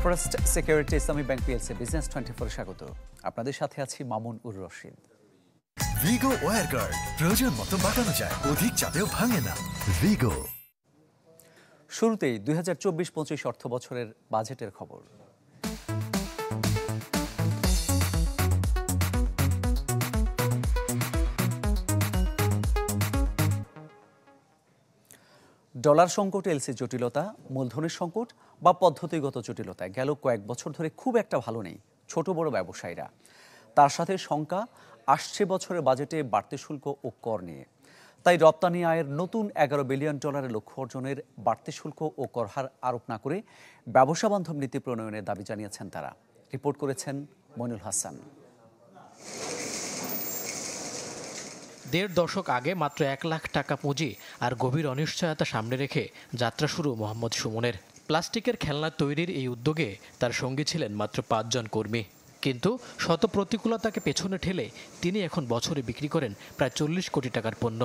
First security ইসলামী bank PLC business 24 স্বাগত। আপনাদের সাথে আছি মামুন উর রশিদ। ভিগো ওয়্যার গার্ড প্রয়োজন মতো বাঁকানো যায়, অধিক চাপেও ভাঙে না। ভিগো। শুরুতেই 2024-25 অর্থ বছরের বাজেটের খবর। ডলার সংকট, এলসি জটিলতা, মূলধনের সংকট বা পদ্ধতিগত জটিলতা গেল কয়েক বছর ধরে খুব একটা ভালো নেই ছোট বড় ব্যবসায়ীরা। তার সাথে শঙ্কা আসছে বছরের বাজেটে বাড়তি শুল্ক ও কর নিয়ে। তাই রপ্তানি আয়ের নতুন $11 বিলিয়ন লক্ষ্য অর্জনের বাড়তি শুল্ক ও কর হার আরোপ না করে ব্যবসা বান্ধব নীতি প্রণয়নের দাবি জানিয়েছেন তারা। রিপোর্ট করেছেন মইনুল হাসান। ১.৫ দশক আগে মাত্র ১ লাখ টাকা পুঁজি আর গভীর অনিশ্চয়তা সামনে রেখে যাত্রা শুরু মোহাম্মদ সুমনের। প্লাস্টিকের খেলনা তৈরির এই উদ্যোগে তার সঙ্গী ছিলেন মাত্র ৫ জন কর্মী। কিন্তু শত প্রতিকূলতাকে পেছনে ঠেলে তিনি এখন বছরে বিক্রি করেন প্রায় ৪০ কোটি টাকার পণ্য।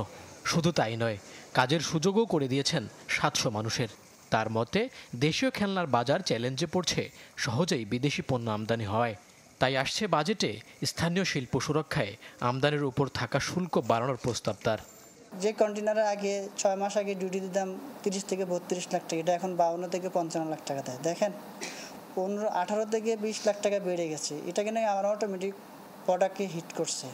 শুধু তাই নয়, কাজের সুযোগও করে দিয়েছেন ৭০০ মানুষের। তার মতে দেশীয় খেলনার বাজার চ্যালেঞ্জে পড়ছে সহজেই বিদেশি পণ্য আমদানি হওয়ায়। তাই আসছে বাজেটে স্থানীয় শিল্প সুরক্ষায় আমদানির উপর থাকা শুল্ক বাড়ানোর প্রস্তাব তার। যে কন্টেনারের আগে ৬ মাস আগে ডিউটি দিতাম ৩০ থেকে ৩২ লাখ টাকা, এটা এখন ৫২ থেকে ৫৫ লাখ টাকা দেয়। দেখেন ১৮ থেকে ২০ লাখ টাকা বেড়ে গেছে। এটা কিনে আমার অটোমেটিক প্রোডাক্টকে হিট করছে।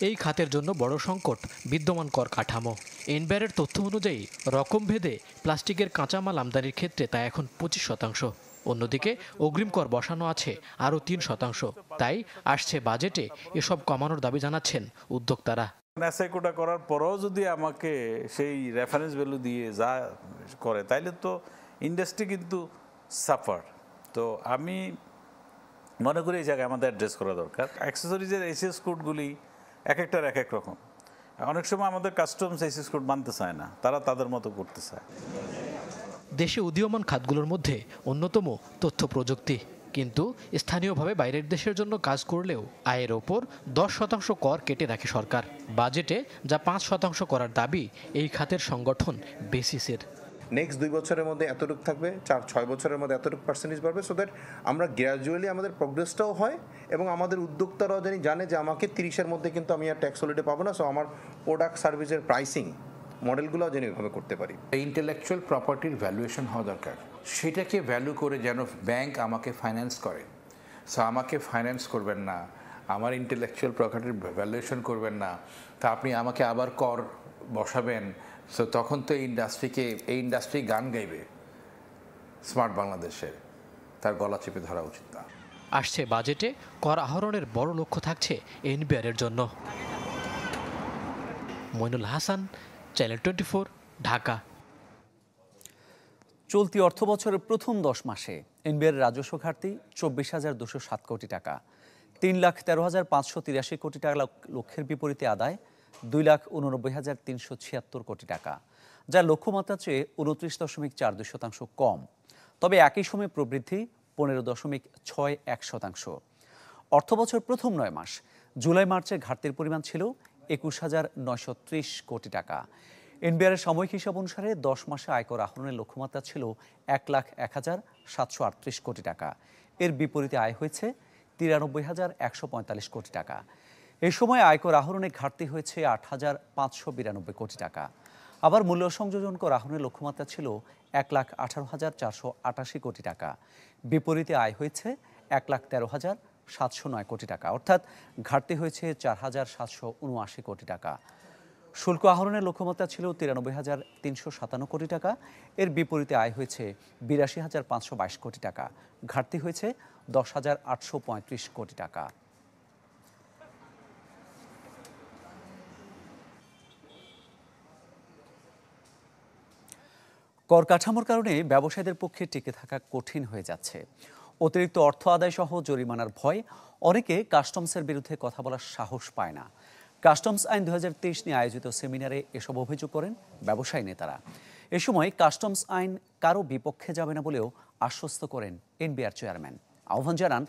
এই খাতের জন্য বড় সংকট বিদ্যমান কর কাঠামো। এনবিআরের তথ্য অনুযায়ী রকমভেদে প্লাস্টিকের কাঁচামাল আমদানির ক্ষেত্রে তা এখন ২৫%। অন্যদিকে অগ্রিম কর বসানো আছে আরও ৩%। তাই আসছে বাজেটে এসব কমানোর দাবি জানাচ্ছেন উদ্যোক্তারা। ন্যাসাইকোটা করার পরেও যদি আমাকে সেই রেফারেন্স ভ্যালু দিয়ে যা করে, তাইলে তো ইন্ডাস্ট্রি কিন্তু সাফার। তো আমি মনে করি এই জায়গায় আমাদের অ্যাড্রেস করা দরকার। অ্যাক্সেসরিজের এসএস কোডগুলি এক একটার এক এক রকম। অনেক সময় আমাদের কাস্টমস এসএস কোড মানতে চায় না, তারা তাদের মতো করতে চায়। দেশে উদীয়মান খাতগুলোর মধ্যে অন্যতম তথ্য প্রযুক্তি। কিন্তু স্থানীয়ভাবে বাইরের দেশের জন্য কাজ করলেও আয়ের ওপর ১০% কর কেটে রাখে সরকার। বাজেটে যা ৫% করার দাবি এই খাতের সংগঠন বেসিসের। নেক্সট 2 বছরের মধ্যে এতটুকু থাকবে, 4-6 বছরের মধ্যে এতটুকু পার্সেন্টেজ বাড়বে, সো দ্যাট আমরা গ্র্যাজুয়ালি আমাদের প্রোগ্রেসটাও হয় এবং আমাদের উদ্যোক্তারাও জানে যে আমাকে 30-এর মধ্যে কিন্তু আমি আর ট্যাক্স হলিডে পাবো না। সো আমার প্রোডাক্ট সার্ভিসের প্রাইসিং মডেলগুলোও যেন এভাবে করতে পারি। ইন্টেলেকচুয়াল প্রপার্টির ভ্যালুয়েশন হওয়া দরকার, সেটাকে ভ্যালু করে যেন ব্যাংক আমাকে ফাইন্যান্স করে। সো আমাকে ফাইন্যান্স করবেন না, আমার ইন্টেলেকচুয়াল প্রপার্টির ভ্যালুয়েশন করবেন না, তা আপনি আমাকে আবার কর বসাবেন। সো তখন তো এই ইন্ডাস্ট্রি গান গাইবে স্মার্ট বাংলাদেশের, তার গলা চেপে ধরা উচিত না। আসছে বাজেটে কর আহরণের বড় লক্ষ্য থাকছে এনবিআরের জন্য। মইনুল হাসান, চ্যানেল 24, ঢাকা। চলতি অর্থ বছরের প্রথম 10 মাসে এনবিআর রাজস্ব ঘাটতি ২৪,২০৭ কোটি টাকা। ৩,১৩,৫৮৩ কোটি টাকা লক্ষ্যের বিপরীতে আদায় ২,৮৯,৩৭৬ কোটি টাকা, যা লক্ষ্যমাত্রার চেয়ে ২৯.৪২% কম। তবে একই সময়ে প্রবৃদ্ধি 15.61%। অর্থবছর প্রথম 9 মাস জুলাই মার্চে ঘাটতির পরিমাণ ছিল ২১,৯৩০ কোটি টাকা। এনবিআরের সাময়িক হিসাব অনুসারে 10 মাসে আয়কর আহরণের লক্ষ্যমাত্রা ছিল ১,০১,৭৩৮ কোটি টাকা। এর বিপরীতে আয় হয়েছে ৯৩,১৪৫ কোটি টাকা। এই সময় আয়কর আহরণে ঘাটতি হয়েছে ৮,৫৯২ কোটি টাকা। আবার মূল্য সংযোজন কর আহরণের লক্ষ্যমাত্রা ছিল ১,১৮,৪৮৮ কোটি টাকা। বিপরীতে আয় হয়েছে ১,১৩,৭০৯ কোটি টাকা, অর্থাৎ ঘাটতি হয়েছে ৪,৭৭৯ কোটি টাকা। শুল্ক আহরণের লক্ষ্যমাত্রা ছিল ৯৩,৩৫৭ কোটি টাকা। এর বিপরীতে আয় হয়েছে ৮২,৫২২ কোটি টাকা। ঘাটতি হয়েছে ১০,৮৩৫ কোটি টাকা। কর কাঠামোর কারণে ব্যবসায়ীদের পক্ষে টিকে থাকা কঠিন হয়ে যাচ্ছে। অতিরিক্ত অর্থ আদায় সহ জরিমানার ভয় অনেকে কাস্টমসের বিরুদ্ধে কথা বলার সাহস পায় না। কাস্টমস আইন ২০২৩ নিয়ে আয়োজিত সেমিনারে এসব অভিযোগ করেন ব্যবসায়ী নেতারা। এ সময় কাস্টমস আইন কারো বিপক্ষে যাবে না বলেও আশ্বস্ত করেন এনবিআর চেয়ারম্যান। আহ্বান জানান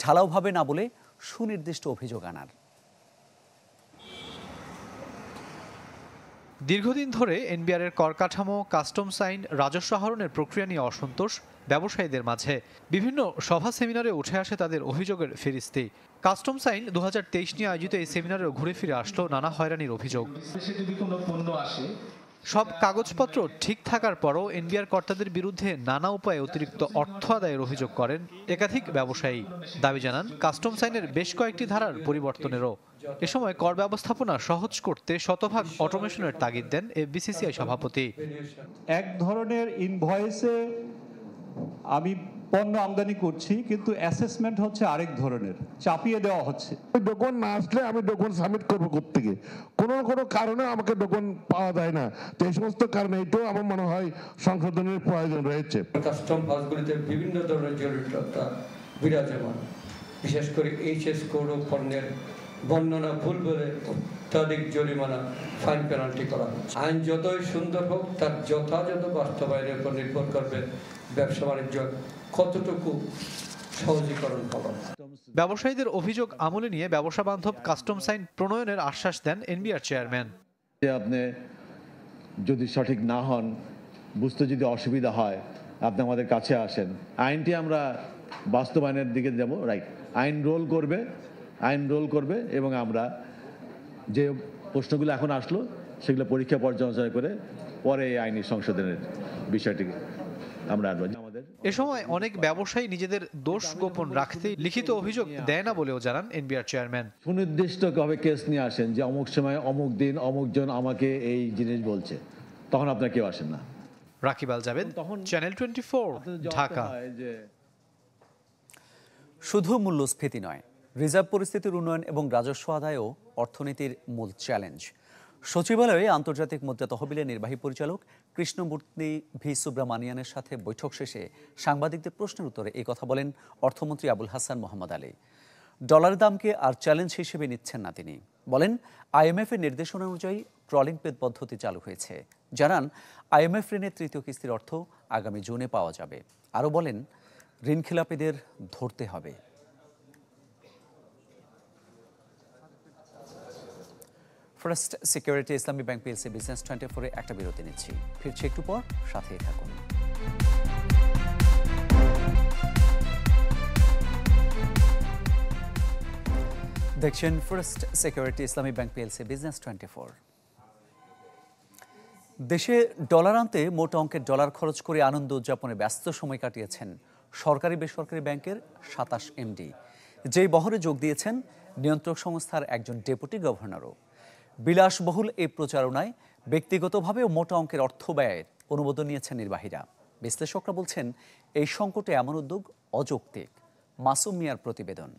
ঢালাওভাবে না বলে সুনির্দিষ্ট অভিযোগ আনার। দীর্ঘদিন ধরে এনবিআরের কর কাঠামো, কাস্টমস আইন, রাজস্ব আহরণের প্রক্রিয়া নিয়ে অসন্তোষ ব্যবসায়ীদের মাঝে। বিভিন্ন সভা সেমিনারে উঠে আসে তাদের অভিযোগের ফিরিস্তি। কাস্টমস আইন 2023 নিয়ে আয়োজিত এই সেমিনারেও ঘুরে ফিরে আসলো নানা হয়রানির অভিযোগ। সব কাগজপত্র ঠিক থাকার পরও এনবিআর কর্তাদের বিরুদ্ধে নানা উপায়ে অতিরিক্ত অর্থ আদায়ের অভিযোগ করেন একাধিক ব্যবসায়ী। দাবি জানান কাস্টমস আইনের বেশ কয়েকটি ধারার পরিবর্তনেরও। এ সময় কর ব্যবস্থাপনা সহজ করতে শতভাগ অটোমেশনের তাগিদ দেন এফবিসিসিআই সভাপতি। এক ধরনের ইনভয়েসে আমি পণ্য আমদানি করছি, কিন্তু অ্যাসেসমেন্ট হচ্ছে আরেক ধরনের, চাপিয়ে দেওয়া হচ্ছে। ডকুমেন্ট না আসলে আমি ডকুমেন্ট সাবমিট করবো কোত্থেকে? কোনো কারণে আমাকে ডকুমেন্ট পাওয়া যায় না। তো এই সমস্ত কারণে এটাও আমার মনে হয় সংশোধনের প্রয়োজন রয়েছে। কাস্টম হাউসগুলিতে বিভিন্ন ধরনের জটিলতা বিরাজমান, বিশেষ করে এইচএস কোড ও পণ্যের বর্ণনা ভুল বলে অত্যাধিক জরিমানা, ফাইন পেনাল্টি করা হচ্ছে। আইন যতই সুন্দর হোক, তার যথাযথ বাস্তবায়নের উপর নির্ভর করবে ব্যবসা বাণিজ্য কতটুকু সহজীকরণ করা। ব্যবসায়ীদের অভিযোগ আমলে নিয়ে ব্যবসা বান্ধব কাস্টমস আইন প্রণয়নের আশ্বাস দেন এনবিআর চেয়ারম্যান। আপনি যদি সঠিক না হন, বুঝতে যদি অসুবিধা হয়, আপনি আমাদের কাছে আসেন। আইনটি আমরা বাস্তবায়নের দিকে যাব। রাইট, আইন রোল করবে এবং আমরা যে প্রশ্নগুলো এখন আসলো সেগুলো পরীক্ষা পর্যালোচনা করে পরে এই আইনি সংশোধনের বিষয়টি আমরা এ সময় অনেক ব্যবসায়ী নিজেদের দোষ গোপন রাখতে লিখিত অভিযোগ দেয় না বলেও জানান এনবিআর চেয়ারম্যান। সুনির্দিষ্টভাবে কেস নিয়ে আসেন যে অমুক সময় অমুক দিন অমুকজন আমাকে এই জিনিস বলছে, তখন আপনার কেউ আসেন না। রাকিব আল জাবেদ, চ্যানেল 24, ঢাকা। শুধু মূল্যস্ফীতি নয়, রিজার্ভ পরিস্থিতির উন্নয়ন এবং রাজস্ব আদায়ও অর্থনীতির মূল চ্যালেঞ্জ। সচিবালয়ে আন্তর্জাতিক মুদ্রা তহবিলের নির্বাহী পরিচালক কৃষ্ণমূর্তি ভি সুব্রামানিয়ানের সাথে বৈঠক শেষে সাংবাদিকদের প্রশ্নের উত্তরে এই কথা বলেন অর্থমন্ত্রী আবুল হাসান মোহাম্মদ আলী। ডলারের দামকে আর চ্যালেঞ্জ হিসেবে নিচ্ছেন না তিনি। বলেন, আইএমএফ এর নির্দেশনা অনুযায়ী ট্রলিং পেড পদ্ধতি চালু হয়েছে। জানান, আইএমএফ ঋণের তৃতীয় কিস্তির অর্থ আগামী জুনে পাওয়া যাবে। আরও বলেন, ঋণখেলাপিদের ধরতে হবে। ফার্স্ট সিকিউরিটি ইসলামী ব্যাংক পিএলসি বিজনেস 24-এ একটা বিরতি নিচ্ছি। ফিরছি একটু পর, সাথেই থাকুন। দেখছেন ফার্স্ট সিকিউরিটি ইসলামী ব্যাংক পিএলসি বিজনেস 24। দেশে ডলার আনতে মোটা অঙ্কের ডলার খরচ করে আনন্দ উদযাপনে ব্যস্ত সময় কাটিয়েছেন সরকারি বেসরকারি ব্যাংকের 27 এমডি, যেই বহরে যোগ দিয়েছেন নিয়ন্ত্রক সংস্থার একজন ডেপুটি গভর্নরও। বিলাসবহুল এই প্রচারণায় ব্যক্তিগতভাবেও মোটা অঙ্কের অর্থ ব্যয়ের অনুমোদন নিয়েছেন নির্বাহীরা। বিশ্লেষকরা বলছেন, এই সংকটে এমন উদ্যোগ অযৌক্তিক। মাসুম মিয়ার প্রতিবেদন।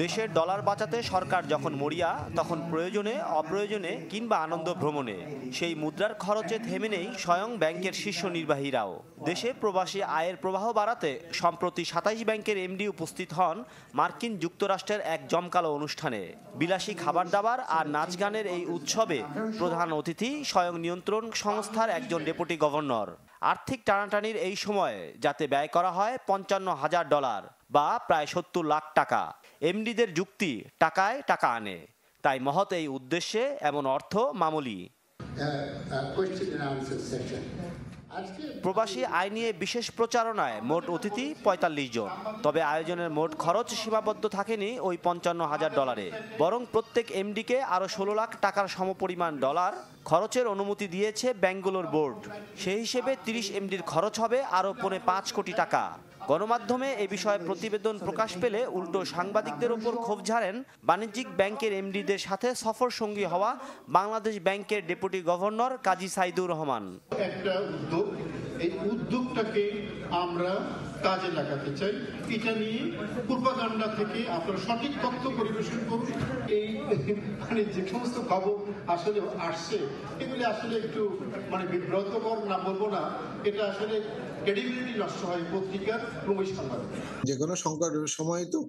দেশের ডলার বাঁচাতে সরকার যখন মরিয়া, তখন প্রয়োজনে অপ্রয়োজনে কিংবা আনন্দ ভ্রমণে সেই মুদ্রার খরচে থেমে নেই স্বয়ং ব্যাংকের শীর্ষ নির্বাহীরাও। দেশে প্রবাসী আয়ের প্রবাহ বাড়াতে সম্প্রতি 27 ব্যাংকের এমডি উপস্থিত হন মার্কিন যুক্তরাষ্ট্রের এক জমকালো অনুষ্ঠানে। বিলাসী খাবার দাবার আর নাচ গানের এই উৎসবে প্রধান অতিথি স্বয়ং নিয়ন্ত্রণ সংস্থার একজন ডেপুটি গভর্নর। আর্থিক টানাটানির এই সময়ে যাতে ব্যয় করা হয় $55,000 বা প্রায় 70 লাখ টাকা। এমডিদের যুক্তি, টাকায় টাকা আনে, তাই মহৎ এই উদ্দেশ্যে এমন অর্থ মামুলি। প্রবাসী আয় নিয়ে বিশেষ প্রচারণায় মোট অতিথি 45 জন। তবে আয়োজনের মোট খরচ সীমাবদ্ধ থাকেনি ওই $55,000, বরং প্রত্যেক এমডিকে আরও 16 লাখ টাকার সমপরিমাণ ডলার খরচের অনুমতি দিয়েছে ব্যাংকগুলোর বোর্ড। সেই হিসেবে 30 এমডির খরচ হবে আরও $5 কোটি টাকা। গণমাধ্যমে এ বিষয়ে প্রতিবেদন প্রকাশ পেলে উল্টো সাংবাদিকদের উপর ক্ষোভ ঝাড়েন বাণিজ্যিক ব্যাংকের এমডিদের সাথে সফর সঙ্গী হওয়া বাংলাদেশ ব্যাংকের ডেপুটি গভর্নর কাজী সাইদুর রহমান। একটা উদ্যোগ, এই উদ্যোগটাকে আমরা কাজে লাগাতে চাই। এটা নিয়ে প্রোপাগান্ডা থেকে আপনারা সঠিক তথ্য পরিবেশন করুন। এই মানে যে সমস্ত খবর আসলে আসছে, এগুলি আসলে একটু বিব্রতকর না বলবো না, এটা আসলে ক্রেডিবিলিটি নষ্ট হয় পত্রিকার এবং ওই সংবাদ। যে কোনো সংকটের সময় তো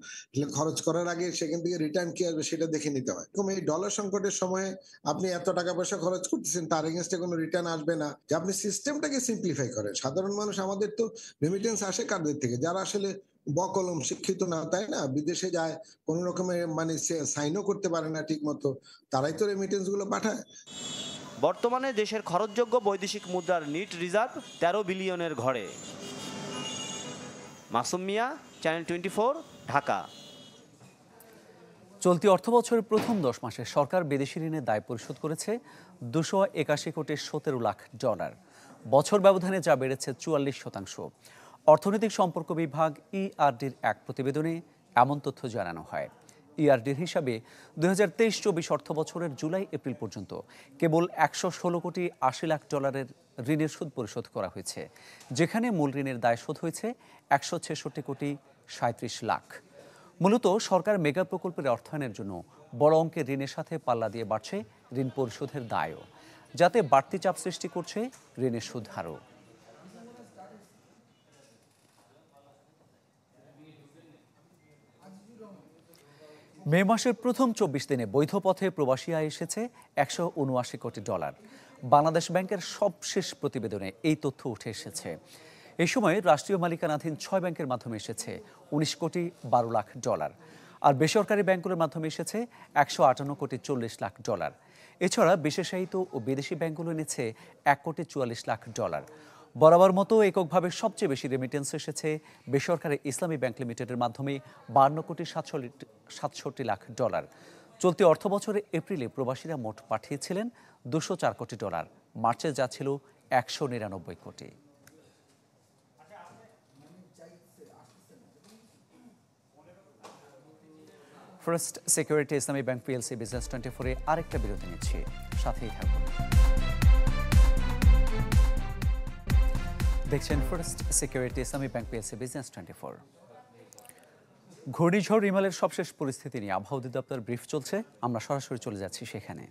খরচ করার আগে সেখান থেকে রিটার্ন কি আসবে সেটা দেখে নিতে হয়। এরকম এই ডলার সংকটের সময়ে আপনি এত টাকা পয়সা খরচ করতেছেন, তার এগেনস্টে কোনো রিটার্ন আসবে না। যে আপনি সিস্টেমটাকে সিম্পলিফাই করেন। সাধারণ মানুষ, আমাদের তো রেমিটেন্স আসে কাদের থেকে? যারা আসলে বকলম শিক্ষিত না, তাই না? বিদেশে যায় কোন রকমের মানে সাইনও করতে পারে না ঠিক মতো, তারাই তো রেমিটেন্স গুলো পাঠায়। বর্তমানে দেশের খরচযোগ্য বৈদেশিক মুদ্রার নিট রিজার্ভ 13 বিলিয়নের ঘরে। মাসুম মিয়া, চ্যানেল 24, ঢাকা। চলতি অর্থবছরের প্রথম 10 মাসে সরকার বিদেশি ঋণের দায় পরিশোধ করেছে 281 কোটি 17 লাখ ডলার। বছর ব্যবধানে যা বেড়েছে 44%। অর্থনৈতিক সম্পর্ক বিভাগ ইআরডির এক প্রতিবেদনে এমন তথ্য জানানো হয়। ইআরডির হিসাবে 2023-24 অর্থ বছরের জুলাই এপ্রিল পর্যন্ত কেবল 116 কোটি 80 লাখ ডলারের ঋণের সুদ পরিশোধ করা হয়েছে, যেখানে মূল ঋণের দায় শোধ হয়েছে 166 কোটি 37 লাখ। মূলত সরকার মেগা প্রকল্পের অর্থায়নের জন্য বড় অঙ্কের ঋণের সাথে পাল্লা দিয়ে বাড়ছে ঋণ পরিশোধের দায়ও, যাতে বাড়তি চাপ সৃষ্টি করছে ঋণের সুদ হারও। মে মাসের প্রথম 24 দিনে বৈধ পথে প্রবাসী আয় এসেছে 179 কোটি ডলার। বাংলাদেশ ব্যাংকের সবশেষ প্রতিবেদনে এই তথ্য উঠে এসেছে। এই সময় রাষ্ট্রীয় মালিকানাধীন 6 ব্যাংকের মাধ্যমে এসেছে 19 কোটি 12 লাখ ডলার, আর বেসরকারি ব্যাংকগুলোর মাধ্যমে এসেছে 158 কোটি 40 লাখ ডলার। এছাড়া বিশেষায়িত ও বিদেশি ব্যাংকগুলো এনেছে 1 কোটি 44 লাখ ডলার। বরাবর মতো এককভাবে সবচেয়ে বেশি রেমিটেন্স এসেছে বেসরকারি ইসলামী ব্যাংক লিমিটেডের মাধ্যমে 52 কোটি 67 লাখ ডলার। চলতি অর্থ বছরে এপ্রিলে প্রবাসীরা মোট পাঠিয়েছিলেন 204 কোটি ডলার, মার্চে যা ছিল 199 কোটি। ফার্স্ট সিকিউরিটি ইসলামী ব্যাংক পিএলসি বিজনেস 24-এ আরেকটা বিরতি নিচ্ছি, সাথেই থাকুন। দেখছেন ফার্স্ট সিকিউরিটি ইসলামী ব্যাংক পিএলসি বিজনেস 24। ঘূর্ণিঝড় রিমালের সবশেষ পরিস্থিতি নিয়ে আবহাওয়া অধিদপ্তর ব্রিফ চলছে, আমরা সরাসরি চলে যাচ্ছি সেখানে।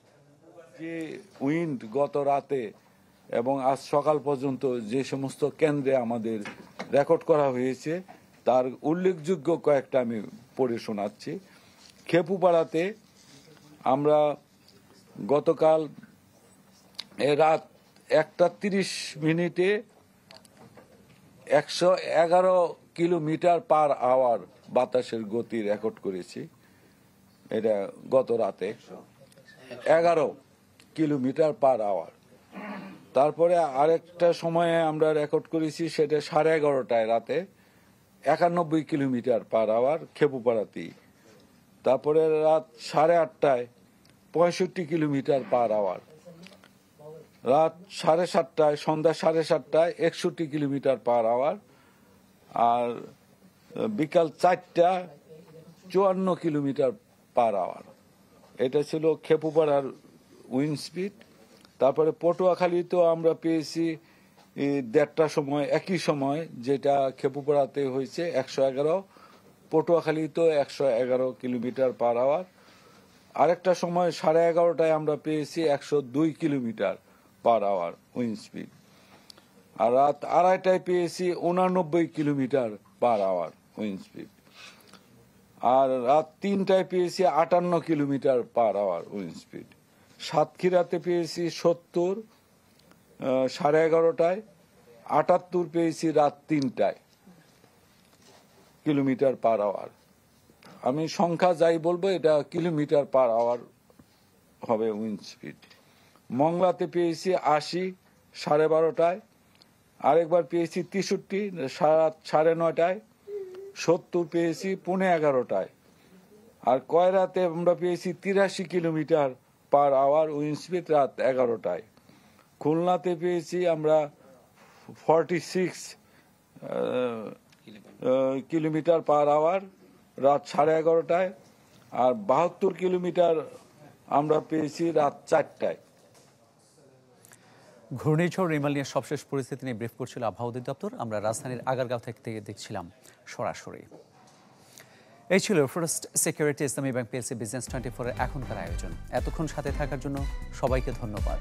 যে উইন্ড গত রাতে এবং আজ সকাল পর্যন্ত যে সমস্ত কেন্দ্রে আমাদের রেকর্ড করা হয়েছে তার উল্লেখযোগ্য কয়েকটা আমি পড়ে শোনাচ্ছি। খেপুপাড়াতে আমরা গতকাল রাত 1:30 111 কিলোমিটার পার আওয়ার বাতাসের গতি রেকর্ড করেছি। এটা গত রাতে 11 কিলোমিটার পার আওয়ার। তারপরে আরেকটা সময়ে আমরা রেকর্ড করেছি, সেটা 11:30 রাতে 91 কিলোমিটার পার আওয়ার খেপুপাড়াতেই। তারপরে রাত 8:30 65 কিলোমিটার পার আওয়ার। রাত 7:30 সন্ধ্যা 7:30 61 কিলোমিটার পার আওয়ার। আর বিকাল 4টা 54 কিলোমিটার পার আওয়ার। এটা ছিল খেপুপাড়ার উইন্ড স্পিড। তারপরে পটুয়াখালীতেও আমরা পেয়েছি 1:30টার সময়, একই সময় যেটা খেপুপাড়াতে হয়েছে 111, পটুয়াখালীতেও 111 কিলোমিটার পার আওয়ার। আরেকটা সময় 11:30টায় আমরা পেয়েছি 102 kilometre per hour wind speed. আর রাত 2:30টায় পেয়েছি 89 kilometre per hour wind speed. আর রাত 3টায় পেয়েছি 58 kilometre per hour wind speed. সাতক্ষীরাতে পেয়েছি 70 11:30টায়, 78 পেয়েছি রাত 3টায় কিলোমিটার পার আওয়ার। আমি সংখ্যা যাই বলবো, এটা কিলোমিটার পার আওয়ার হবে উইন্ড স্পিড। মংলাতে পেয়েছি 80 12:30টায়, আরেকবার পেয়েছি 63 রাত 9:30টায়, 70 পেয়েছি 11:15টায়। আর কয়রাতে আমরা পেয়েছি 83 kilometre per hour wind speed রাত 11টায়। খুলনাতে পেয়েছি আমরা 46 কিলোমিটার পার আওয়ার রাত 11:30টায়। আর 72 কিলোমিটার আমরা পেয়েছি রাত 4টায়। ঘূর্ণিঝড় রিমাল নিয়ে সবশেষ পরিস্থিতি নিয়ে ব্রিফ করছিল আবহাওয়া অধিদপ্তর। আমরা রাজধানীর আগারগাঁও থেকে দেখছিলাম সরাসরি। এই ছিল ফার্স্ট সিকিউরিটি ইসলামী ব্যাংক পিএলসি বিজনেস 24-এর এখনকার আয়োজন। এতক্ষণ সাথে থাকার জন্য সবাইকে ধন্যবাদ।